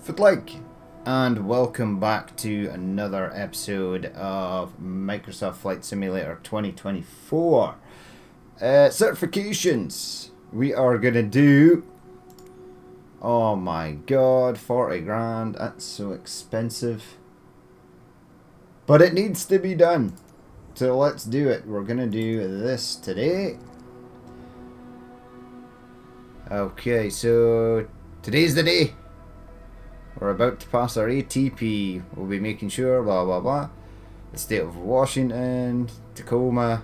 If you'd like, and welcome back to another episode of Microsoft Flight Simulator 2024. Certifications. We are going to do... Oh my god, 40 grand. That's so expensive. But it needs to be done. So let's do it. We're going to do this today. Okay, so today's the day. We're about to pass our ATP. We'll be making sure, blah blah blah. The state of Washington, Tacoma,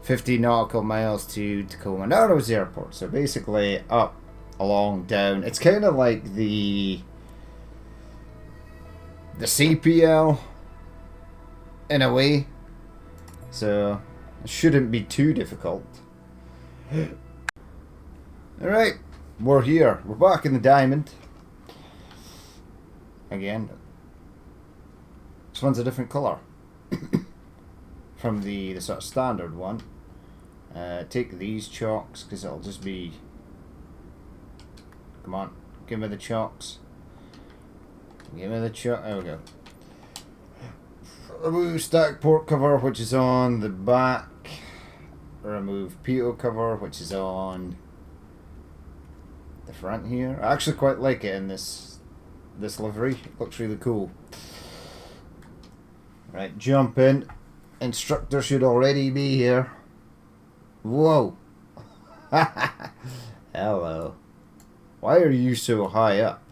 50 nautical miles to Tacoma Narrows Airport. So basically up, along, down. It's kind of like the CPL in a way. So it shouldn't be too difficult. Alright, we're here. We're back in the Diamond. Again, this one's a different colour from the sort of standard one. Take these chalks because it'll just be... Come on, give me the chalks. Give me the chalk. There we go. Remove stack port cover, which is on the back. Remove PO cover, which is on the front here. I actually quite like it in this livery. It looks really cool. Right, jump in. Instructor should already be here. Whoa. Hello. Why are you so high up?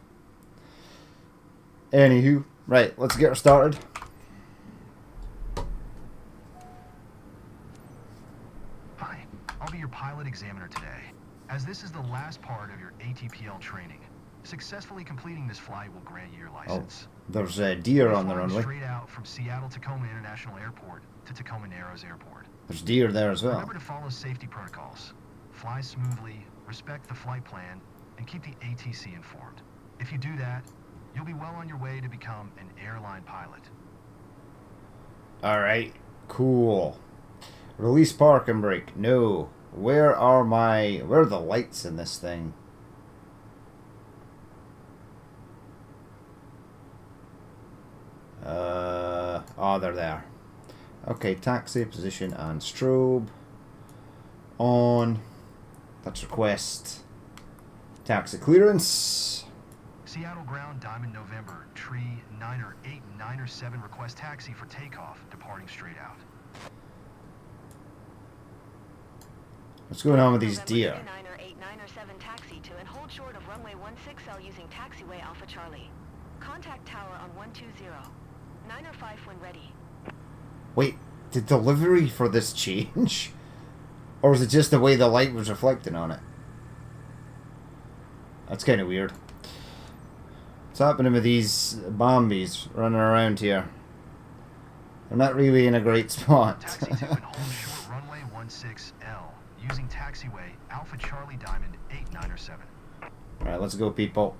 Anywho, right, let's get her started. Hi, I'll be your pilot examiner today. As this is the last part of your ATPL training, successfully completing this flight will grant you your license. Oh, there's a deer on the Flying runway. straight out from Seattle-Tacoma International Airport to Tacoma Narrows Airport. There's deer there as well. Remember to follow safety protocols. Fly smoothly, respect the flight plan, and keep the ATC informed. If you do that, you'll be well on your way to become an airline pilot. Alright, cool. Release park and brake. No. Where are the lights in this thing? Oh, they're there. Okay, taxi, position, and strobe. On. Let's request taxi clearance. Seattle ground, Diamond November, tree 9er 8 9er 7 request taxi for takeoff, departing straight out. What's going on with these deer? 9er 8 9er 7 taxi to and hold short of runway 16L using taxiway Alpha Charlie. Contact tower on 120. 9er 5 when ready. Wait, did delivery for this change? Or was it just the way the light was reflecting on it? That's kind of weird. What's happening with these Bambies running around here? They're not really in a great spot. Taxi to and hold short runway 16L using taxiway Alpha Charlie Diamond 8 9er 7. Alright, let's go, people.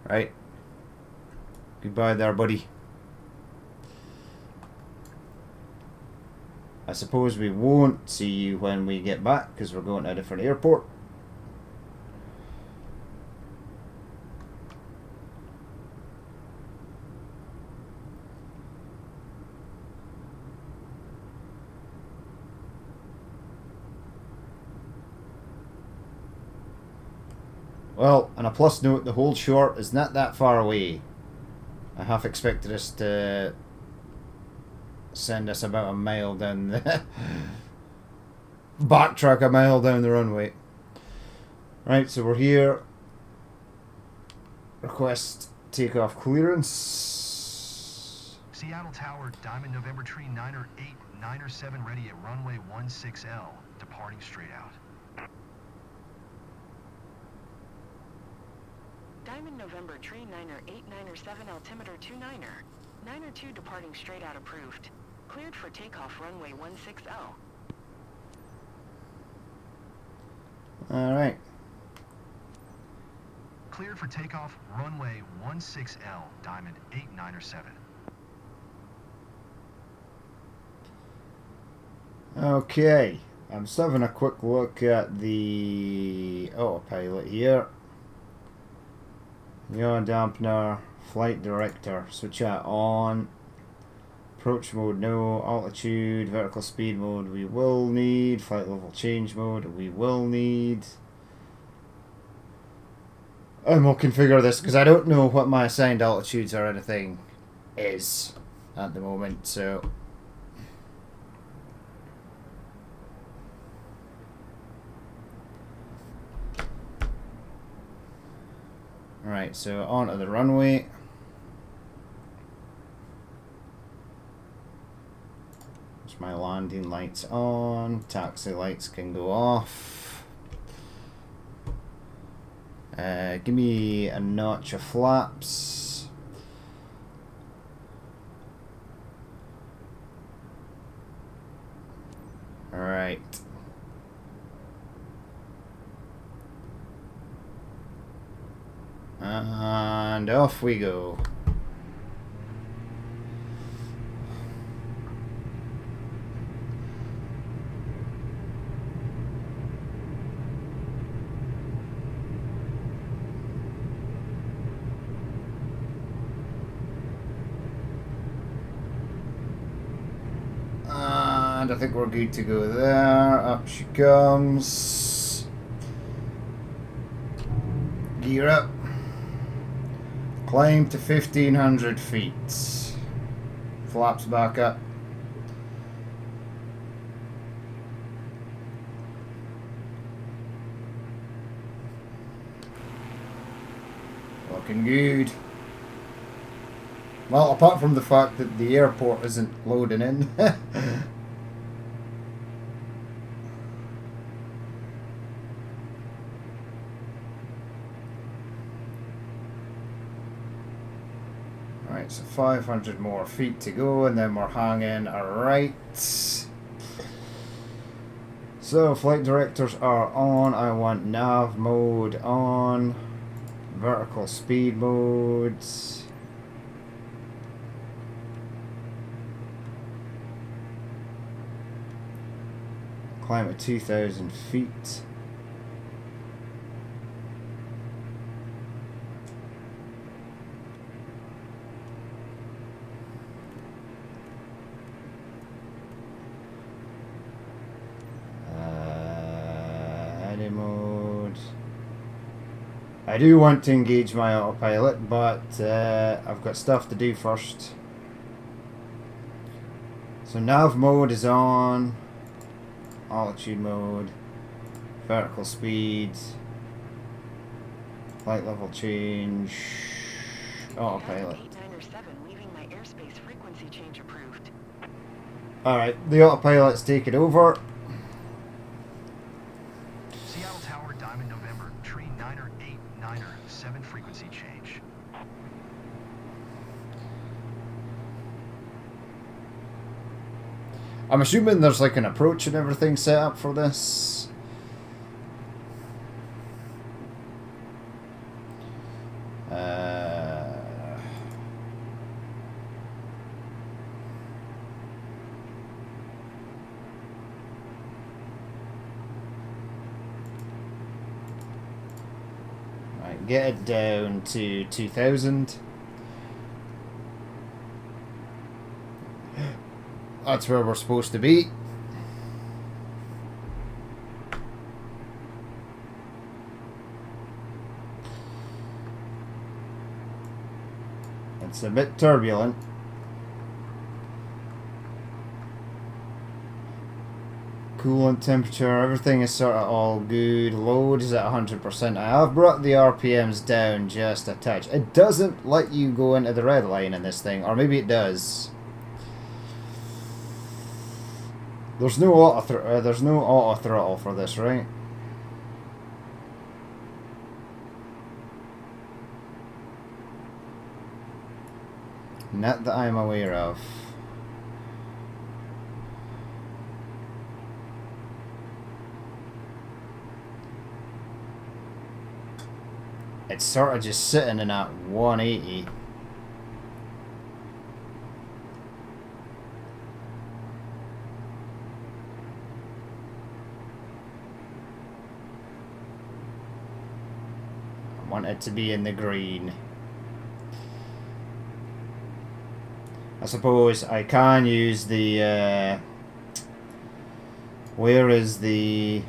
Right. Goodbye there, buddy. I suppose we won't see you when we get back because we're going to a different airport. Well, on a plus note, the hold short is not that far away. I half expected us to send us about a mile down the... backtrack a mile down the runway. Right, so we're here. Request takeoff clearance. Seattle Tower, Diamond November tree 9er 8 9er 7 ready at runway 16L, departing straight out. Diamond November tree 9er 8 9er 7 altimeter 29er. 9er 2 departing straight out approved. Cleared for takeoff runway 16L. Alright. Cleared for takeoff runway 16L, Diamond 8 9er 7. Okay. I'm just having a quick look at the autopilot here. Yaw dampener, flight director, switch that on. Approach mode, no. Altitude, vertical speed mode, we will need. Flight level change mode, we will need. And we'll configure this because I don't know what my assigned altitudes or anything is at the moment, so. Right, so onto the runway. There's my landing lights on. Taxi lights can go off. Give me a notch of flaps. Alright. And off we go. And I think we're good to go there. Up she comes. Gear up. Climb to 1,500 feet. Flaps back up. Looking good. Well, apart from the fact that the airport isn't loading in. Right, so 500 more feet to go, and then we're hanging a right. So, flight directors are on. I want nav mode on. Vertical speed modes. Climb at 2,000 feet. Edit mode. I do want to engage my autopilot, but I've got stuff to do first. So nav mode is on. Altitude mode, vertical speed, flight level change, autopilot. Alright, the autopilot's taken over. Seattle Tower, Diamond November, tree 9er897 frequency change. I'm assuming there's like an approach and everything set up for this. Right, get it down to 2,000. That's where we're supposed to be. It's a bit turbulent. Coolant temperature, everything is sort of all good. Load is at 100%. I have brought the RPMs down just a touch. It doesn't let you go into the red line in this thing, or maybe it does. There's no auto throttle for this, right? Not that I'm aware of. It's sort of just sitting in at 180. Want it to be in the green. I suppose I can use the where is the,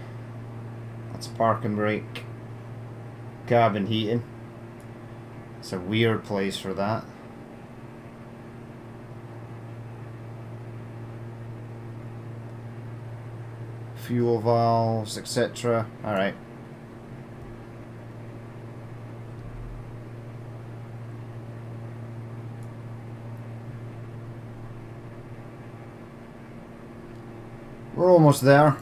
that's a park and brake, cabin heating. It's a weird place for that. Fuel valves, etc. Alright. We're almost there.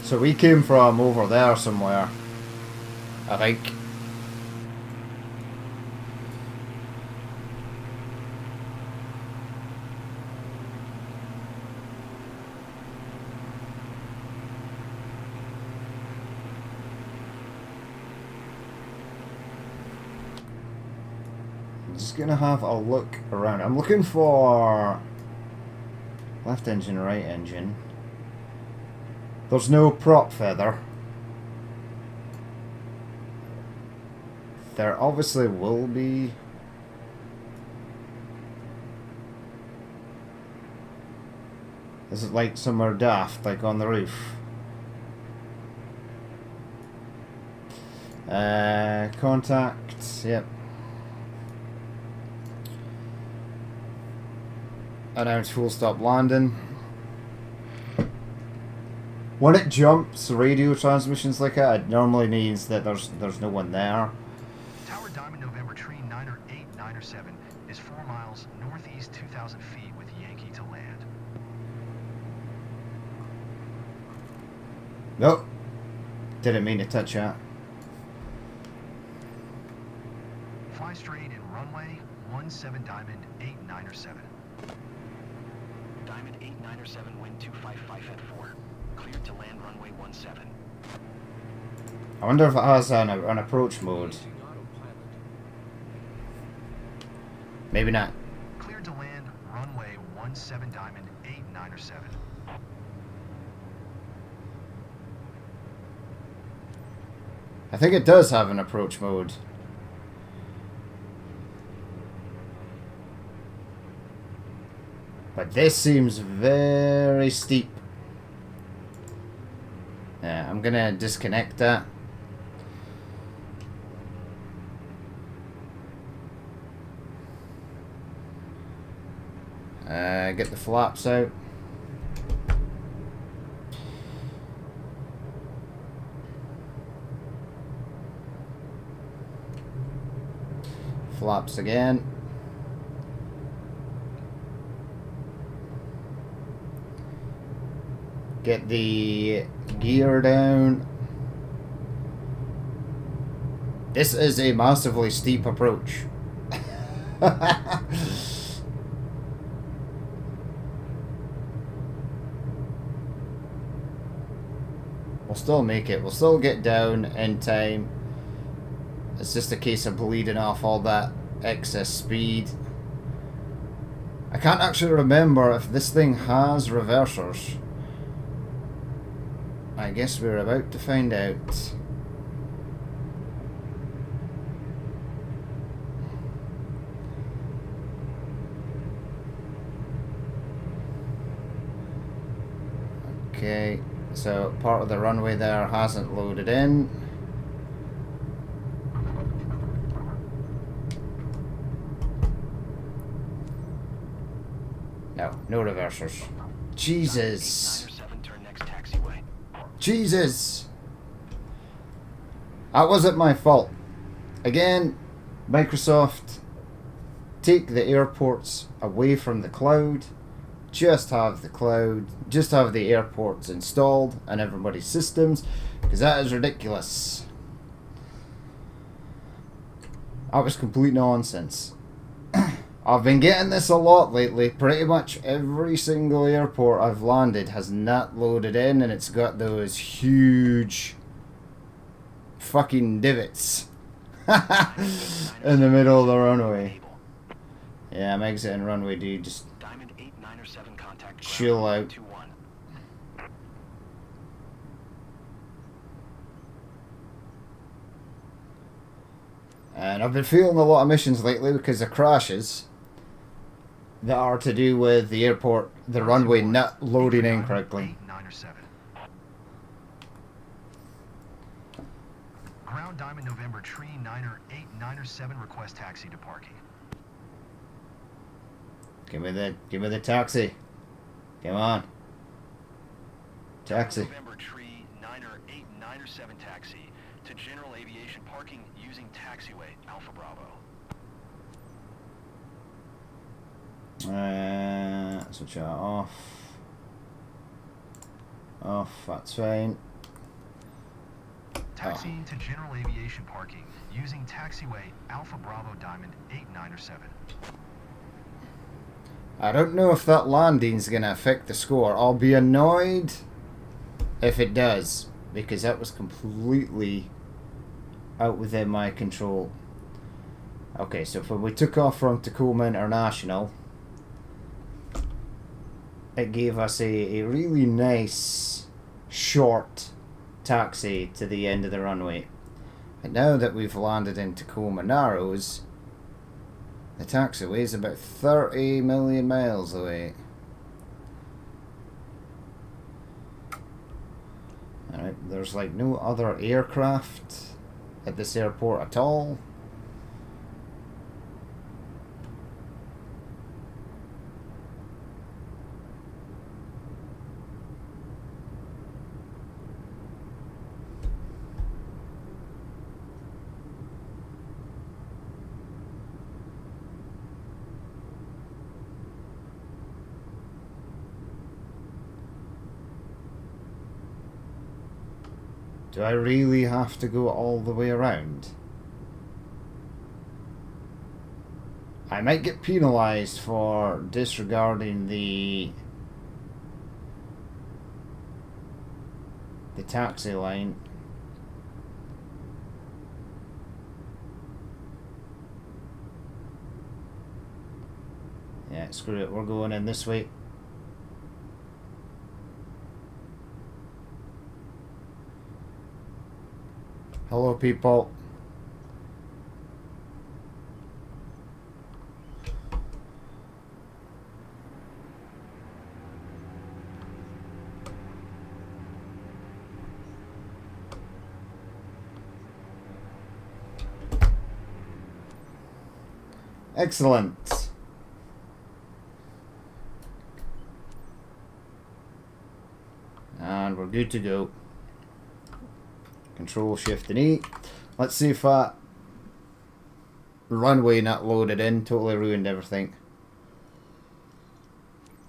So we came from over there somewhere, I think. I'm just gonna have a look around. I'm looking for left engine, right engine. There's no prop feather. There obviously will be. Is it like somewhere daft, like on the roof? Contact, yep. Announce full stop landing. When it jumps radio transmissions like that, it normally means that there's no one there. Tower Diamond November Tree 90897 is 4 miles northeast 2,000 feet with Yankee to land. Nope. Didn't mean to touch that. Fly straight in runway 17 Diamond 8907. Diamond 8907, wind 255 at 4. Cleared to land runway 17. I wonder if it has an approach mode. Maybe not. Cleared to land runway 17 Diamond 8907. I think it does have an approach mode. But this seems very steep. Yeah, I'm gonna disconnect that. Get the flaps out. Flaps again. Get the gear down. This is a massively steep approach. We'll still make it. We'll still get down in time. It's just a case of bleeding off all that excess speed. I can't actually remember if this thing has reversers. I guess we're about to find out. Okay, so part of the runway there hasn't loaded in. No reversers. Jesus. Jesus! That wasn't my fault. Again, Microsoft, take the airports away from the cloud. Just have the cloud, just have the airports installed on everybody's systems, because that is ridiculous. That was complete nonsense. I've been getting this a lot lately. Pretty much every single airport I've landed has not loaded in, and it's got those huge fucking divots in the middle of the runway. Yeah, I'm exiting runway, dude. Just Diamond 897 contact. chill ground out. 21. And I've been feeling a lot of missions lately because of crashes that are to do with the airport, the runway not loading in correctly. 897. Ground Diamond November Tree Niner 897 request taxi to parking. Give me the taxi. Come on. Taxi. November Tree Niner 897 taxi to general aviation parking using taxiway Alpha Bravo. Switch that off. Off, that's fine. Taxiing to general aviation parking using taxiway Alpha Bravo Diamond 897. I don't know if that landing's gonna affect the score. I'll be annoyed if it does, because that was completely out within my control. Okay, so when we took off from Tacoma International, it gave us a really nice short taxi to the end of the runway. And now that we've landed in Tacoma Narrows, the taxiway is about 30 million miles away. Alright, there's like no other aircraft at this airport at all. Do I really have to go all the way around? I might get penalised for disregarding the taxi line. Yeah, screw it, we're going in this way. Hello, people. Excellent. And we're good to go. Control Shift and E. Let's see if that runway not loaded in totally ruined everything.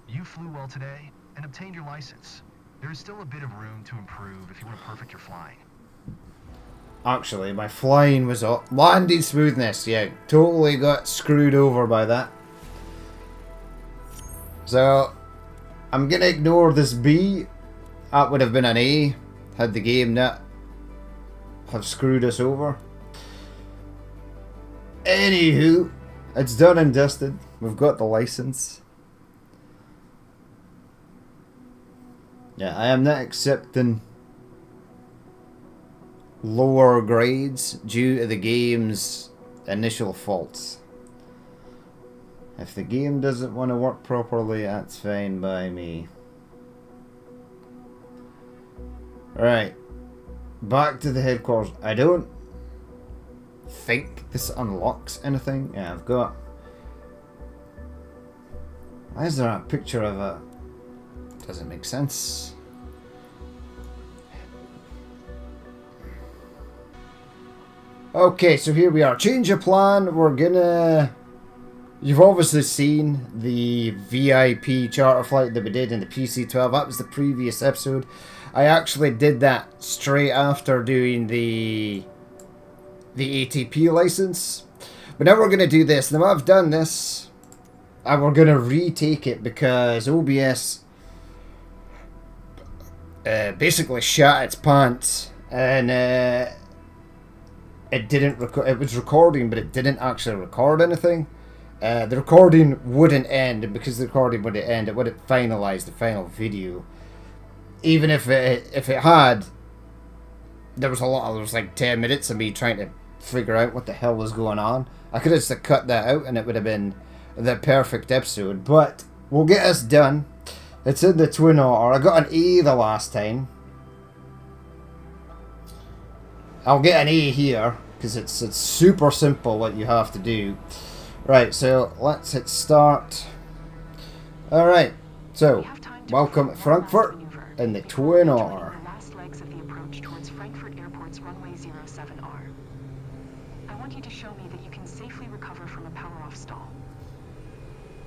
You flew well today and obtained your license. There is still a bit of room to improve if you want to perfect your flying. Actually, my flying was up. Landing smoothness, yeah, totally got screwed over by that. So, I'm gonna ignore this B. That would have been an A had the game not have screwed us over. Anywho, it's done and dusted. We've got the license. Yeah, I am not accepting lower grades due to the game's initial faults. If the game doesn't want to work properly, that's fine by me. Right. Back to the headquarters. I don't think this unlocks anything. Yeah, I've got... Why is there a picture of a... Doesn't make sense. Okay, so here we are. Change of plan. We're gonna... You've obviously seen the VIP charter flight that we did in the PC-12. That was the previous episode. I actually did that straight after doing the ATP license. But now we're going to do this. Now I've done this, and we're going to retake it because OBS basically shat its pants, and it didn't record. It was recording, but it didn't actually record anything. the recording wouldn't end, and because the recording wouldn't end, it wouldn't finalize the final video. Even if it had, there was like 10 minutes of me trying to figure out what the hell was going on. I could have just cut that out and it would have been the perfect episode, but we'll get us done. It's in the Twin Otter. I got an A the last time. I'll get an A here because it's super simple what you have to do. Right, so let's hit start. Alright, so welcome at Frankfurt in the Twin Otter. The last legs of the approach towards Frankfurt Airport's runway 07R. I want you to show me that you can safely recover from a power-off stall.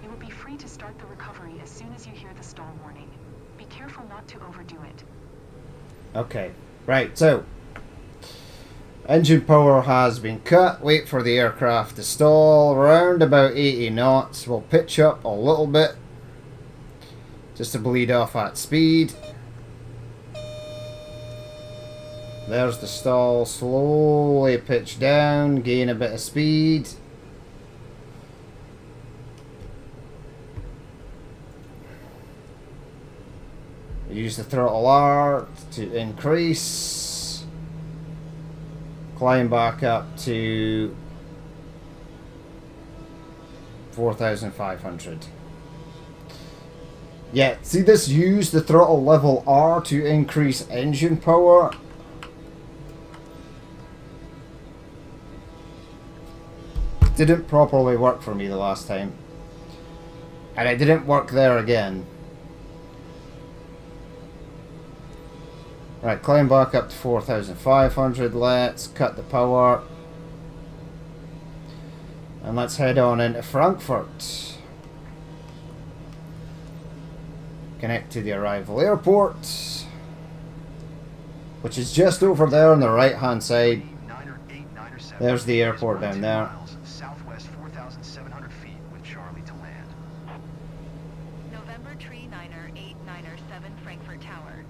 You will be free to start the recovery as soon as you hear the stall warning. Be careful not to overdo it. Okay, right, so engine power has been cut. Wait for the aircraft to stall around about 80 knots. We'll pitch up a little bit just to bleed off at speed. There's the stall. Slowly pitch down, gain a bit of speed. Use the throttle R to increase. Climb back up to 4,500. Yeah, see this use the throttle level R to increase engine power. Didn't properly work for me the last time. And it didn't work there again. Right, climb back up to 4,500. Let's cut the power. And let's head on into Frankfurt. Connect to the arrival airport, which is just over there on the right hand side. There's the airport down there. Southwest 4,700 feet with Charlie to land. November Tree Niner 8907 Frankfurt Tower.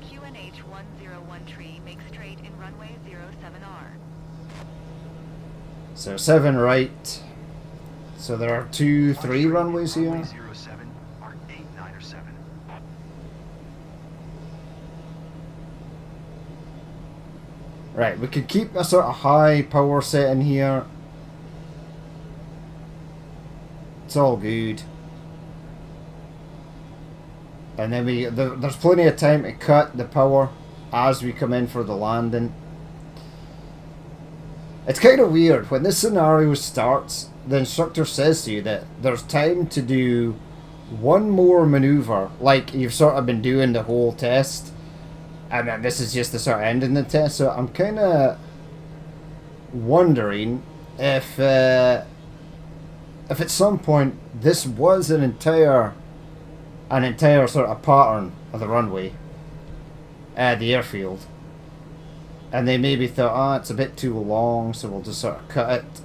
QNH 101 Tree, make straight in runway 07R. So 7 right. So there are 3 runways here. Runway 07 or 8907. Right, we could keep a sort of high power setting here. It's all good. And then there's plenty of time to cut the power as we come in for the landing. It's kind of weird. When this scenario starts, the instructor says to you that there's time to do one more maneuver, like you've sort of been doing the whole test. And then this is just the sort of ending the test. So I'm kind of wondering if at some point this was an entire sort of pattern of the runway, the airfield, and they maybe thought, it's a bit too long, so we'll just sort of cut it.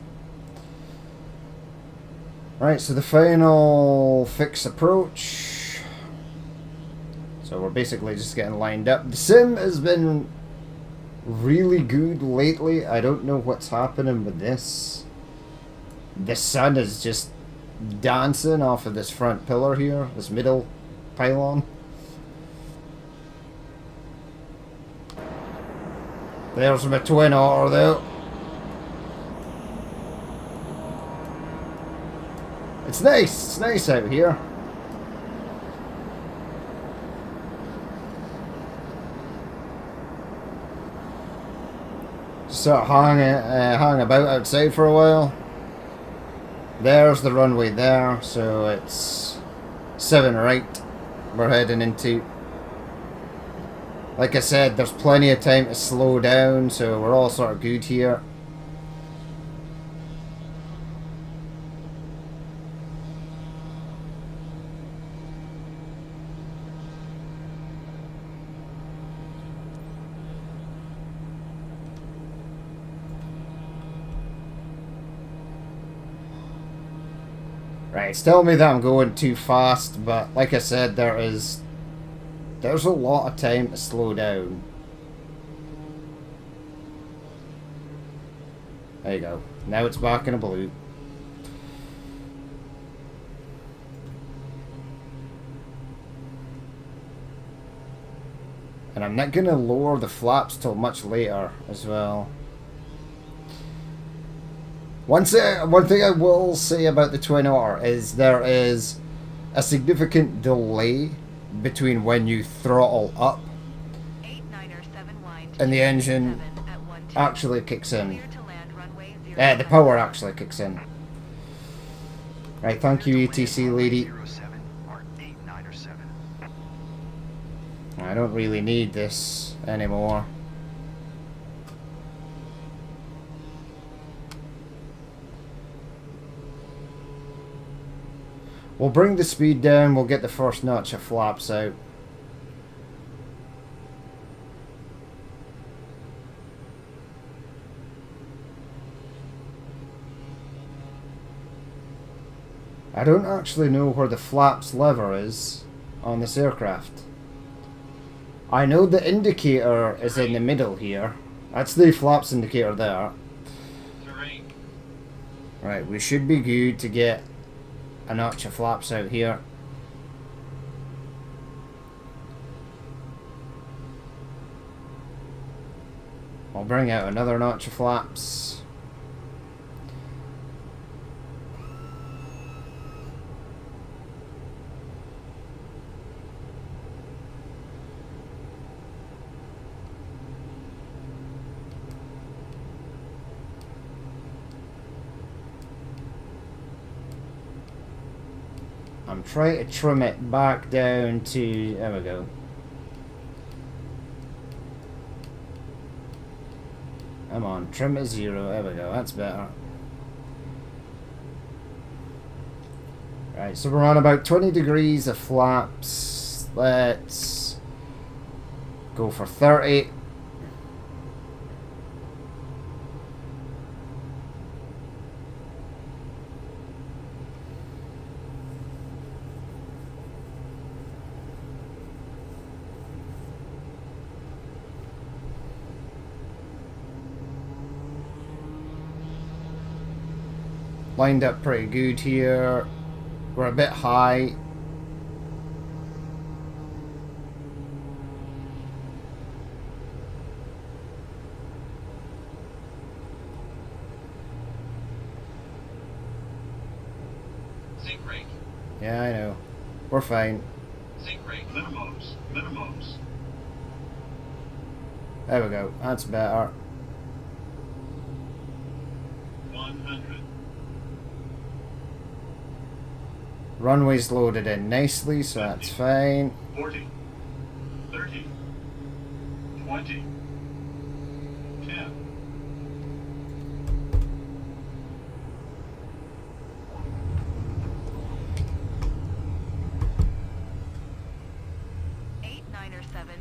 Right, so the final fix approach. So we're basically just getting lined up. The sim has been really good lately. I don't know what's happening with this. The sun is just dancing off of this front pillar here, this middle pylon. There's my Twin Otter though. It's nice out here. Just sort of hang about outside for a while. There's the runway there, so it's 7 right we're heading into. Like I said, there's plenty of time to slow down, so we're all sort of good here. Right, it's telling me that I'm going too fast, but like I said, there's a lot of time to slow down. There you go. Now it's back in a blue. And I'm not going to lower the flaps till much later as well. One thing I will say about the Twin Otter is there is a significant delay between when you throttle up and the engine actually kicks in. The power actually kicks in. Right, thank you, ETC lady. I don't really need this anymore. We'll bring the speed down, we'll get the first notch of flaps out. I don't actually know where the flaps lever is on this aircraft. I know the indicator is in the middle here. That's the flaps indicator there. Right, we should be good to get a notch of flaps out here. I'll bring out another notch of flaps. I'm trying to trim it back down to, there we go. Come on, trim to 0, there we go, that's better. Right, so we're on about 20 degrees of flaps. Let's go for 30. Lined up pretty good here. We're a bit high. Zinc rate. Yeah, I know. We're fine. Zinc rate. Minimums. Minimums. There we go. That's better. 100. Runway's loaded in nicely, so that's fine. 40. 30. 20. 10.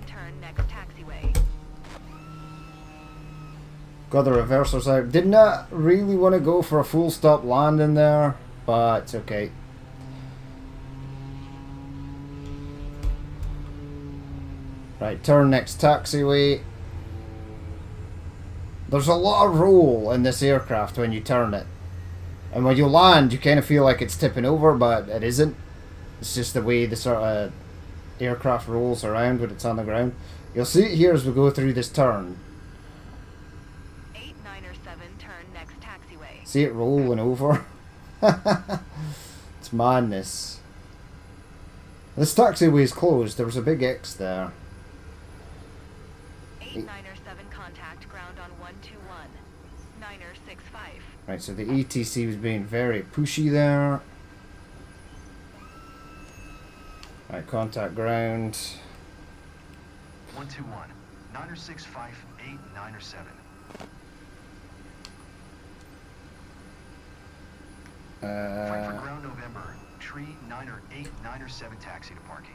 Turn next taxiway. Got the reversers out. Did not really want to go for a full stop landing there, but it's okay. Right, turn next taxiway. There's a lot of roll in this aircraft when you turn it. And when you land, you kind of feel like it's tipping over, but it isn't. It's just the way the sort of aircraft rolls around when it's on the ground. You'll see it here as we go through this turn. 8907, turn next taxiway. See it rolling over? It's madness. This taxiway is closed. There was a big X there. 8907, contact ground on 121. 965. Right, so the ETC was being very pushy there. Right, contact ground. 121. 965 8907. Frankfurt ground November. Tree 908 907 taxi to parking.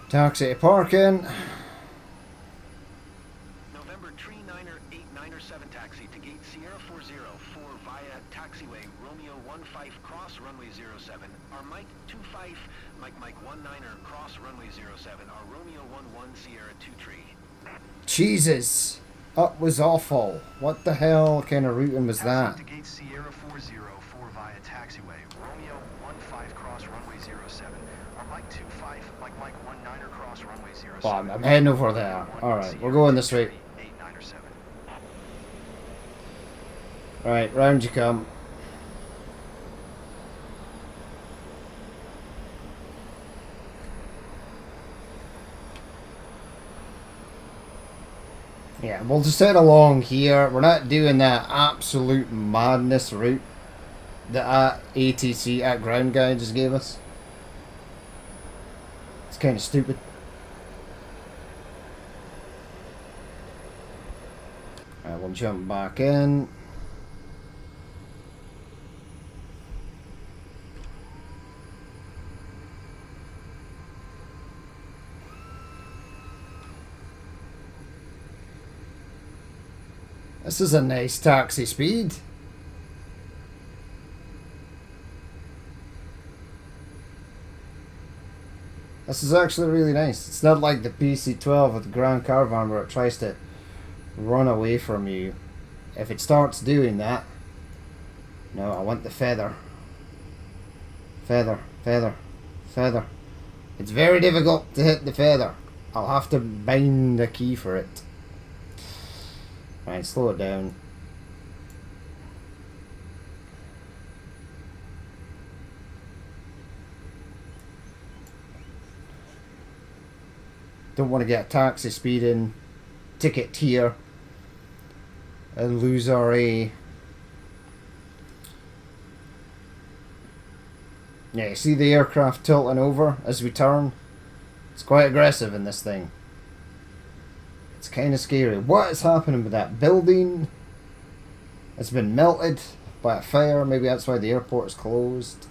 Taxi to parking. November Tree 908 907 taxi to gate Sierra 404 via taxiway Romeo 15 cross runway 07. Our Mike 25 Mike 19er cross runway 07. Our Romeo 11 Sierra 2 Tree. Jesus, that was awful. What the hell kind of routing was that? Taxi to gate Sierra 404 via taxiway Romeo 15 cross runway 07. Our Mike 25 Mike 19er Well, I'm heading over there. Alright, we're going this way. 8907. Right, round you come. Yeah, we'll just head along here. We're not doing that absolute madness route that ATC at Ground Guy just gave us. It's kind of stupid. Alright, we'll jump back in. This is a nice taxi speed. This is actually really nice. It's not like the PC-12 with the Grand Caravan where it tries to run away from you. If it starts doing that... No, I want the feather. Feather, feather, feather. It's very difficult to hit the feather. I'll have to bind the key for it. Right, slow it down. Don't want to get a taxi speeding ticket here and lose our A. Yeah, you see the aircraft tilting over as we turn? It's quite aggressive in this thing. It's kind of scary. What is happening with that building? It's been melted by a fire. Maybe that's why the airport is closed.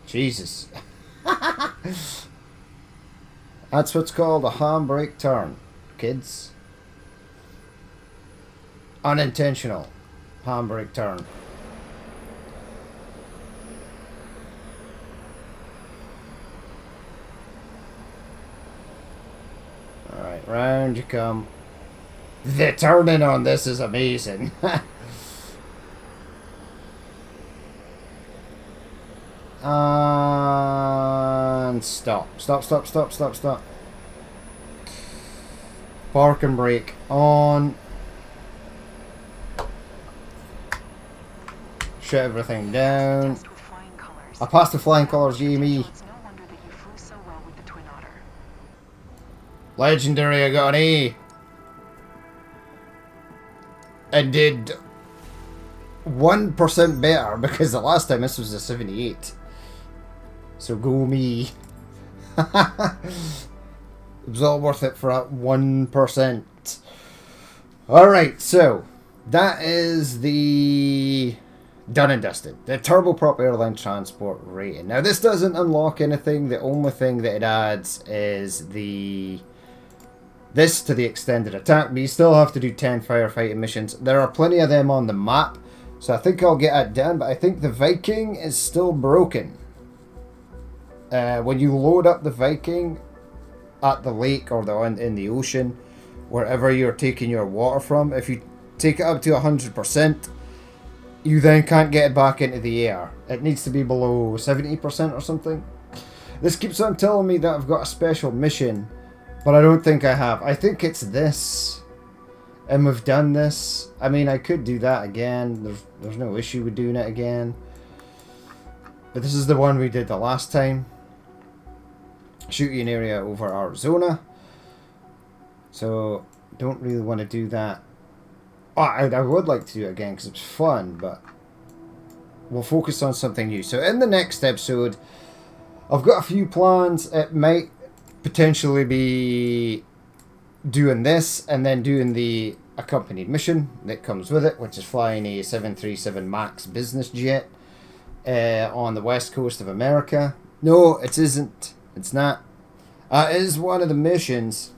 Jesus. That's what's called a handbrake turn, kids. Unintentional handbrake turn. Alright, round you come. The turning on this is amazing. And stop. Stop, stop, stop, stop, stop. Park and brake on. Shut everything down. Test with flying colors. I passed the flying colours, Jamie. It's no wonder that you flew so well with the Twin Otter. Legendary, I got an A. And did 1% better because the last time this was a 78. So go me. It was all worth it for that 1%. Alright, so that is the done and dusted. The turboprop airline transport rating. Now this doesn't unlock anything. The only thing that it adds is this to the extended attack, but you still have to do 10 firefighting missions. There are plenty of them on the map, so I think I'll get it done, but I think the Viking is still broken. When you load up the Viking at the lake or in the ocean, wherever you're taking your water from, if you take it up to 100%, you then can't get it back into the air. It needs to be below 70% or something. This keeps on telling me that I've got a special mission, but I don't think I have. I think it's this. And we've done this. I mean, I could do that again. There's no issue with doing it again. But this is the one we did the last time. Shooting area over Arizona. So, don't really want to do that. Oh, I would like to do it again because it's fun, but we'll focus on something new. So in the next episode, I've got a few plans. It might potentially be doing this and then doing the accompanied mission that comes with it, which is flying a 737 MAX business jet on the west coast of America. No, it isn't. It's not. It is one of the missions,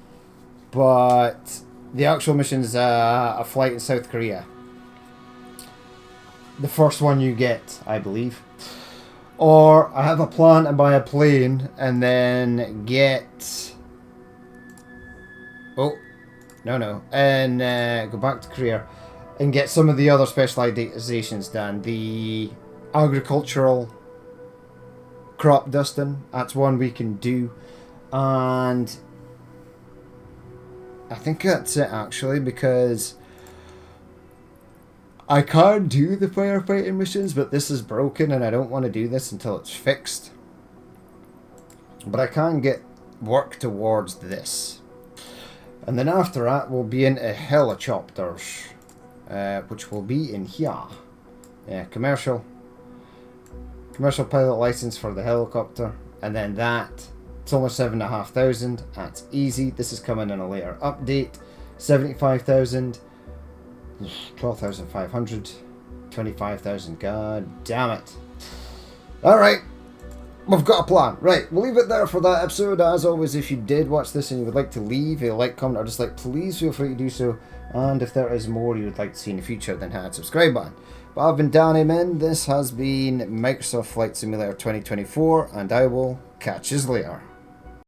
but the actual mission is a flight in South Korea. The first one you get, I believe. Or I have a plan to buy a plane and then get... Oh, no. And go back to Korea and get some of the other specializations done. The agricultural crop dusting, that's one we can do. And I think that's it actually, because I can do the firefighting missions, but this is broken and I don't want to do this until it's fixed. But I can work towards this. And then after that we'll be into helicopters, which will be in here. Yeah, commercial pilot license for the helicopter, and then that, it's almost 7,500. That's easy. This is coming in a later update. 75,000, 12,500, 25,000. God damn it! All right. We've got a plan. Right, we'll leave it there for that episode. As always, if you did watch this and you would like to leave a like, comment, or dislike, please feel free to do so. And if there is more you would like to see in the future, then hit that subscribe button. But I've been Danny Min. This has been Microsoft Flight Simulator 2024, and I will catch you later.